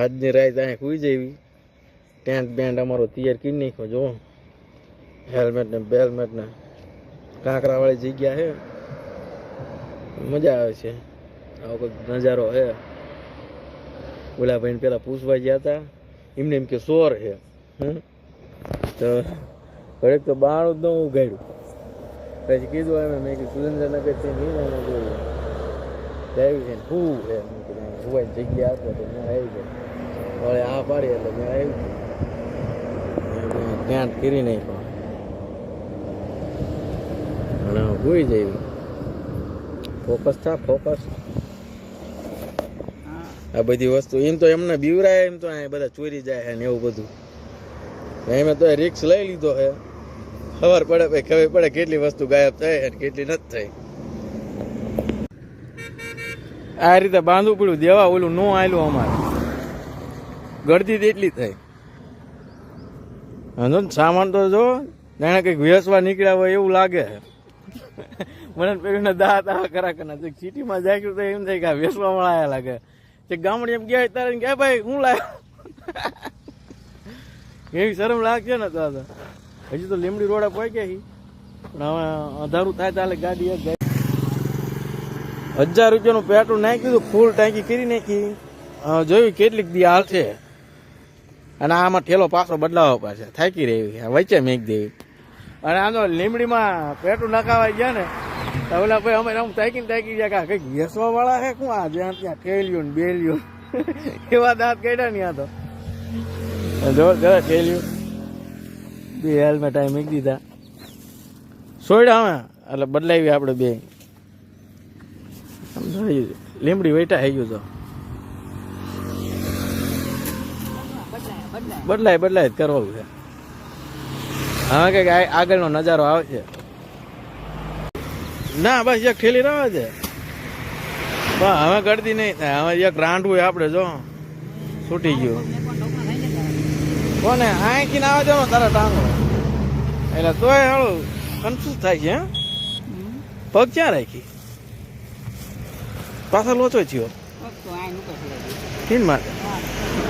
આજની રાત અહીં સુઈ જવી. ટેન્ટ બેન્ટ અમારો તૈયાર કરી નાખ્યો. જો હેલ્મેટ ને બેલ્મેટ ને કાંકરા વાળી જગ્યા છે. મજા આવે છે. આવો કંઈક નજારો છે. ઓલા ભાઈને પેલા પૂછવા ગયા હતા, એમને એમ કે સોર છે. તો ઘડીક તો બાણું જ ન ઉગાડ્યું. પછી કીધું એમ મેં કીધું સુરેન્દ્રનગર થી નહીં જોયું આવ્યું છે ને શું છે સુવાય જગ્યા આપો તો મેં આવી ગયો. હવે આ પાડી એટલે મેં આવી ત્યાં કરી નાખ્યો અને ભૂઈ જઈ. ફોકસ થા ફોકસ. આ બધી વસ્તુ એમ તો એમને બીવરાય, એમ તો બધા ચોરી જાય ને એવું બધું. એમાં તો રિક્સ લઈ લીધો છે. ખબર પડે ભાઈ, ખબર પડે કેટલી વસ્તુ ગાયબ થઈ અને કેટલી નથી થઈ. આ રીતે બાંધવું પડ્યું. દેવા ઓલું નો આવેલું અમારે ગળદી એટલી થઈ. સામાન તો જો જાણે કંઈક વેસવા નીકળ્યા હોય એવું લાગે. મને પેલું દાંત આ કરા કરના સિટીમાં જાય તો એમ થાય કે આ વેસવા મળાયા લાગે. ગામડે એમ ગયા તારે કે ભાઈ હું લાવ્યો એવી શરમ લાગશે ને. તો હજી તો લીમડી રોડ પહોંચ્યા છીએ પણ હવે અંધારું થાય ચાલે ગાડી એક જાય. 1000 રૂપિયાનું પેટ્રોલ નાખી દીધું, ફૂલ ટાંકી કરી નાખી. જોયું કેટલીક દી હાલ છે. અને આમાં ઠેલો પાછો બદલાવો પાછા થાકી રહી વચ્ચે મેક દેવી. અને આનો લીમડીમાં પેટ્રોલ નખાવા ગયા ને તો ઓલા ભાઈ અમે આમ થાકી ગયા કે કંઈક વેસવા વાળા છે શું આ જ્યાં ત્યાં ઠેલ્યું ને બેલ્યું એવા દાંત કાઢ્યા ને આ તો જો ઠેલ્યું. બે હેલ્મેટ આ મૂકી દીધા સોયડા અમે એટલે બદલાવી આપણે બે. લીમડી વૈટા થઈ ગયું તો બદલાય જ કરવું છે. હવે કઈક આગળનો નજારો આવે છે. ના બસ એક ઠેલી રહે છે પણ હવે ગળદી નહીં થાય. હવે એક રાંડવું આપણે જો છૂટી ગયું કોને આંખી ના આવે છે તારા ટાંગો એટલે તોય હાલું કન્ફ્યુઝ થાય છે. પગ ક્યાં રાખી પાછા લોચો થયો કેમ માટે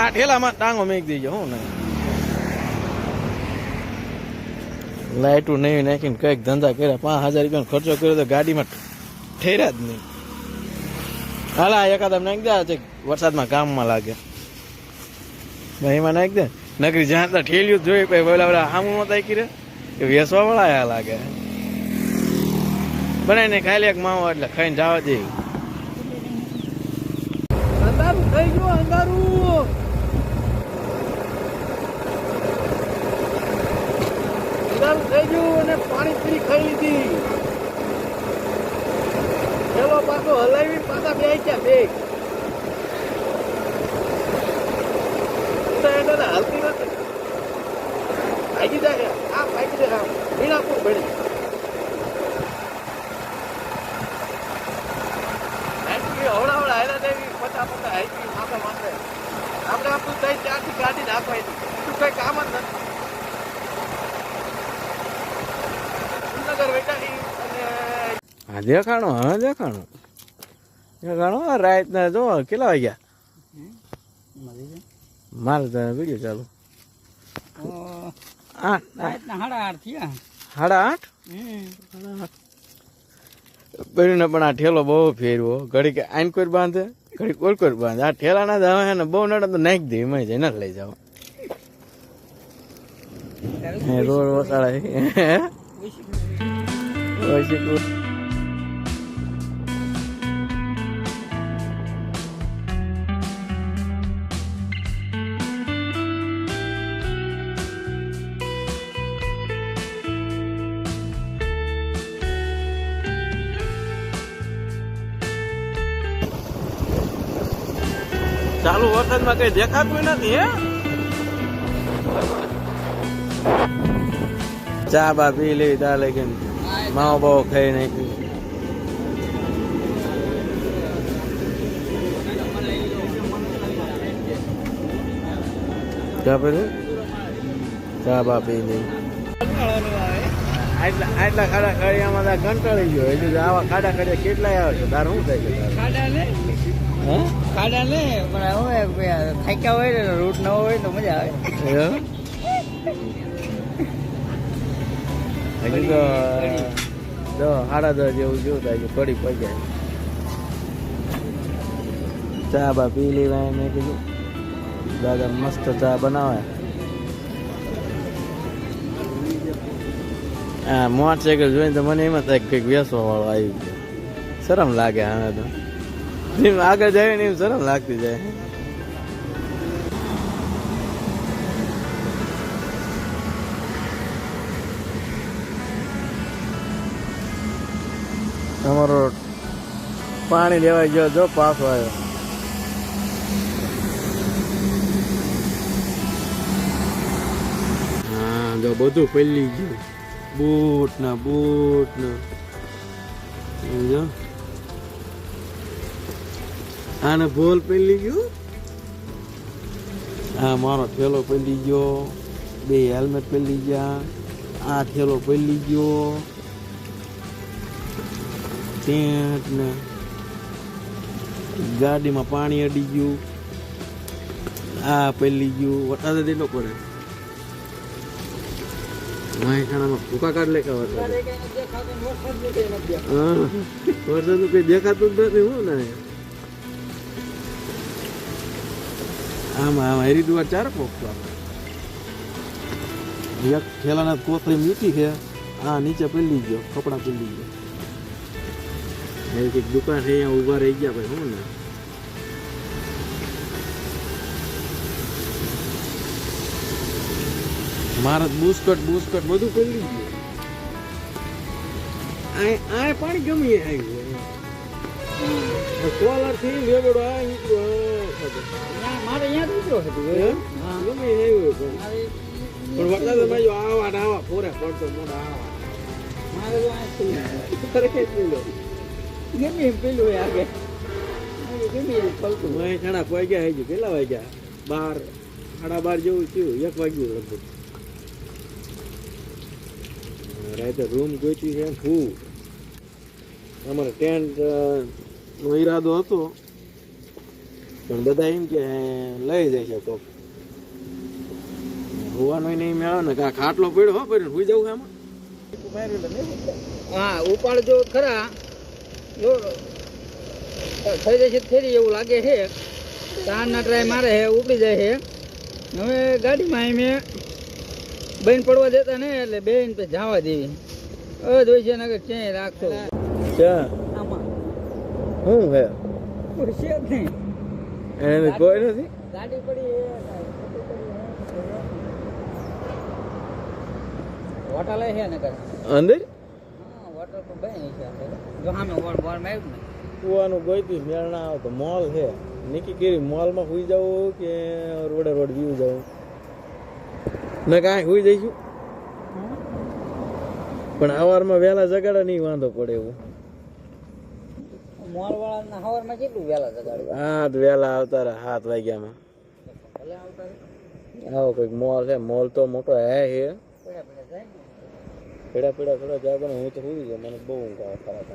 આ ઠેલામાં ટાંગો મેક દેજો. હું નહીં લાઈટું નહીં નાખીને કંઈક ધંધા કર્યા. 5000 રૂપિયાનો ખર્ચો કર્યો તો ગાડીમાં ઠેર્યા જ નહીં. હાલા એકાદ નાખી દે છે વરસાદમાં કામમાં લાગે ભાઈ એમાં નાખી દે. નકરી જ્યાં ત્યાં ઠેલ્યું જોઈ પછી બોલા આમું નતા કીરે એ વેસવા વાળા લાગે. બનાવીને ખાઈ એક માવો એટલે ખાઈને જવા દે. અંધારું થઈ ગયું અંધારું. થઈ ગયું અને પાણી પૂરી ખાઈ લીધી. ચલો પાછો હલાવી પાછા બે ગયા બે હલતી નથી. ભાગી જાય આ ભાગી જાય મીણાપુર ભણી હવડા હેલા દેવી 50 હાઈકી માથે માથે આપણે આપણું થઈ ત્યાંથી ગાડી નાખવાય બીજું કઈ કામ જ નથી. હા દેખાણો રાત ના જો કેટલા વાગ્યા મારે વિડીયો ચાલુ 8:30 બેને પણ આ ઠેલો બહુ ફેરવો. ઘડી કે આઈન કોઈ બાંધે ઘડી કોઈ બાંધે. આ ઠેલા ના હવે ને બહુ નડે તો નાખી દે એમાં જઈને લઈ જાઓ. રોડ વસાડા ચાલુ વરસાદમાં કઈ દેખાતું નથી. હે ચા બા પી લે ચાલે કે માવો બાવો ખાઈ નાખ્યું. ચા બા પી લે આટલા ખાડા ખાડિયામાં કંટાળી ગયો. હજુ આવા ખાડા ખાડિયા કેટલાય આવે છે તાર શું થાય છે? ખાડા ને પણ હવે થાક્યા હોય ને રૂટ ન હોય તો મજા આવે. હજી તો 10:30 જેવું જેવું થાય થોડી પગ્યા. ચા બા પી લેવાય. મેં કીધું દાદા મસ્ત ચા બનાવે. હા મોટરસાઇકલ જોઈને તો મને એમાં થાય કંઈક વેસવા વાળો આવી ગયો. શરમ લાગે હવે તો જેમ આગળ જાય ને એમ શરમ લાગતી જાય. તમારો પાણી લેવાઈ ગયો જો પાછો આવ્યો. હા જો બધું પલળી ગયું. બૂટ ને જો આને બોલ પલળી ગયું. આ મારો થેલો પલળી ગયો. 2 હેલ્મેટ પલળી ગયા. આ થેલો પલળી ગયો. ટેન્ટ ને ગાડીમાં પાણી અડી ગયું. આ પલળી ગયું. વરસાદ એટલો પડે. ખાનામાં ભૂકા કાઢ લે. વરસાદ કઈ દેખાતું જ નથી. હું ને આમાં હરિદ્વાર 4 પોખતો. એક થેલાના કોથળી મીઠી છે. આ નીચે પલળી ગયો. કપડા પલળી ગયો. એક દુકાન છે અહીંયા ઉભા રહી ગયા ભાઈ. હું ને મારા બુસ્કટ બધું પલળી ગયું. આ પાણી ગમી આવ્યું. કોલર થી વેગડો આ મારે અહીંયા દીકરો હતું ગમી આવ્યું. પણ વખત આવા પૂરા પડતો મોટા આવા ગમે એમ પેલું આગળ ગમે એમ ફલતું. ઘણા વાગ્યા હજી. કેટલા વાગ્યા? 12, 12:30 જેવું થયું. 1 વાગ્યું લગભગ. રાતે રૂમ ગોચી છે. ફૂ અમારે ટેન્ટ નો ઈરાદો હતો પણ બધા એમ કે લઈ જાય છે કોક. હોવાનો નહીં મેળો ને કા ખાટલો પડ્યો હો પડ્યો. સુઈ જવું આમાં. હા ઉપાડજો ખરા. જો થઈ જશે ફેરી એવું લાગે છે. 4ના ટ્રાય મારે છે. ઉપડી જાય છે. હવે ગાડીમાં મેં બેન પડવા દેતા ને એટલે બેન તો જવા દેવી. જોઈ છે ને ક્યાંય રાખતો. આમાં શું હે? કોઈ છે જ નહીં. એને કોઈ નથી. ગાડી પડી હોટલ છે ને અંદર. હોટલ તો બેન છે. જો સામે વોર્ડ આવ્યું ને કુવાનું ગોઈતી મેળ ના આવે તો મોલ છે. નક્કી કરી મોલમાં સુઈ જવું કે રોડ વ્યૂ જવું ને કાંઈ સુઈ જઈશું. પણ સવારમાં વહેલા જગાડે નહીં વાંધો પડે એવું. મોલ વાળા સવારમાં કેટલું વહેલા જગાડે? હા વહેલા આવતા રહે 7 વાગ્યામાં. આવો કઈક મોલ છે. મોલ તો મોટો હે પેડા થોડા જાય પણ હું તો સુઈ જાઉં. મને બહુ ઊંઘ આવે ખરાબ.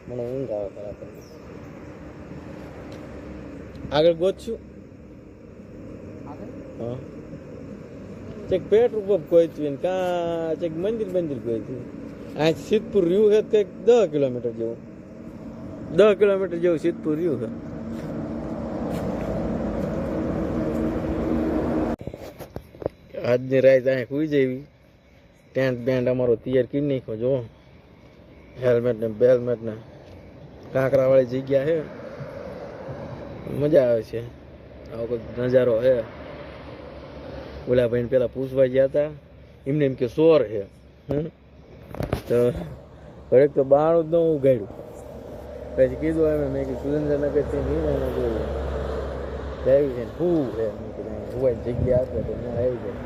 મને ઊંઘ આવે ખરાબ. આગળ ગોતશું. હા ચેક પેટ્રોલ પંપ કોઈ થયું કા ચેક મંદિર કોઈ થયું. આ સિદ્ધપુર રહ્યું છે કંઈક 10 કિલોમીટર જેવું. 10 કિલોમીટર જેવું સિદ્ધપુર રહ્યું છે. આજની રાત અહીંયા સુઈ જવી. ટેન્ટ બેન્ટ અમારો તૈયાર કરી નાખ્યો. જો હેલ્મેટ ને બેલ્મેટ ને કાંકરા વાળી જગ્યા છે. મજા આવે છે. આવો કંઈક નજારો છે. ઓલા ભાઈને પેલા પૂછવા ગયા હતા. એમને એમ કે સોર છે. તો ઘરેક તો બાણું જ ન ઉગાડ્યું. પછી કીધું એમ મેં કીધું સુરેન્દ્રનગર થી જોયું છે. શું છે હુવાય જગ્યા આપે તો મેં આવી જાય.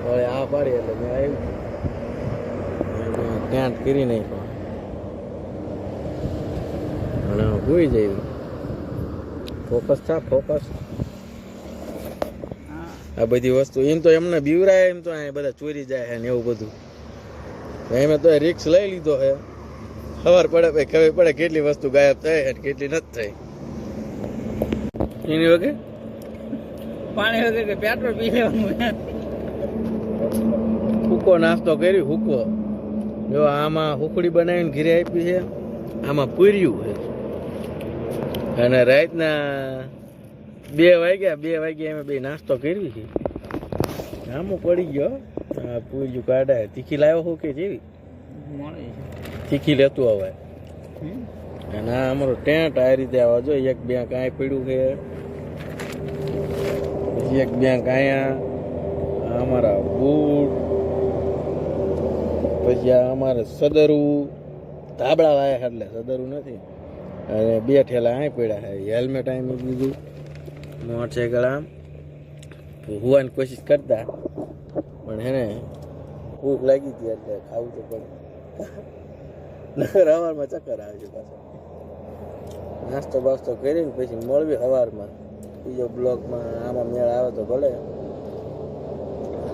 હવે આ પાડી એટલે મેં આવ્યું. ટેન્ટ કરી નાખ્યો અને હોઈ જાય. ફોકસ થા ફોકસ. આ બધી વસ્તુ એમ તો એમને બીવરાય. એમ તો બધા ચોરી જાય ને એવું બધું. એમ તો રિક્સ લઈ લીધો છે. ખબર પડે ભાઈ ખબર પડે કેટલી વસ્તુ ગાયબ થઈ અને કેટલી નથી થઈ. એની વગર પાણી વગર કે પેટ્રોલ પી લેવાનું. હુકો નાસ્તો કરી હુકો. જો આમાં હુકડી બનાવીને ઘીરે આપી છે, આમાં પૂર્યું છે. અને રાતના 2 વાગ્યા અમે બે નાસ્તો કરી છે. આમાં પડી ગયો આ પૂર્યું કાઢાય. તીખી લાવ્યો હું કે જેવી તીખી લેતું આવે. અને આ અમારો ટેન્ટ આ રીતે આવવા જો. એક બેંક અહીં પડ્યું છે, પછી એક બેંક અહીંયા. આ અમારા બૂટ, પછી આ અમારે સદરું ધાબળા વાયા એટલે સદરું નથી. અને 2 ઠેલા અહીં પડ્યા છે. હેલ્મેટ અહીં મૂકી દીધું. મોટરસાઇકલ આમ હોવાની કોશિશ કરતા, પણ હેને ભૂખ લાગી હતી એટલે ખાવું તો પડે. હવારમાં ચક્કર આવે છે પાછો. નાસ્તો બાસ્તો કરીને પછી મળવી સવારમાં બીજો બ્લોગમાં. આમાં મેળ આવે તો ભલે,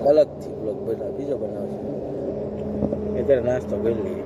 અલગથી બ્લોગ બીજો બનાવશે. અત્યારે નાસ્તો કરી લઈએ.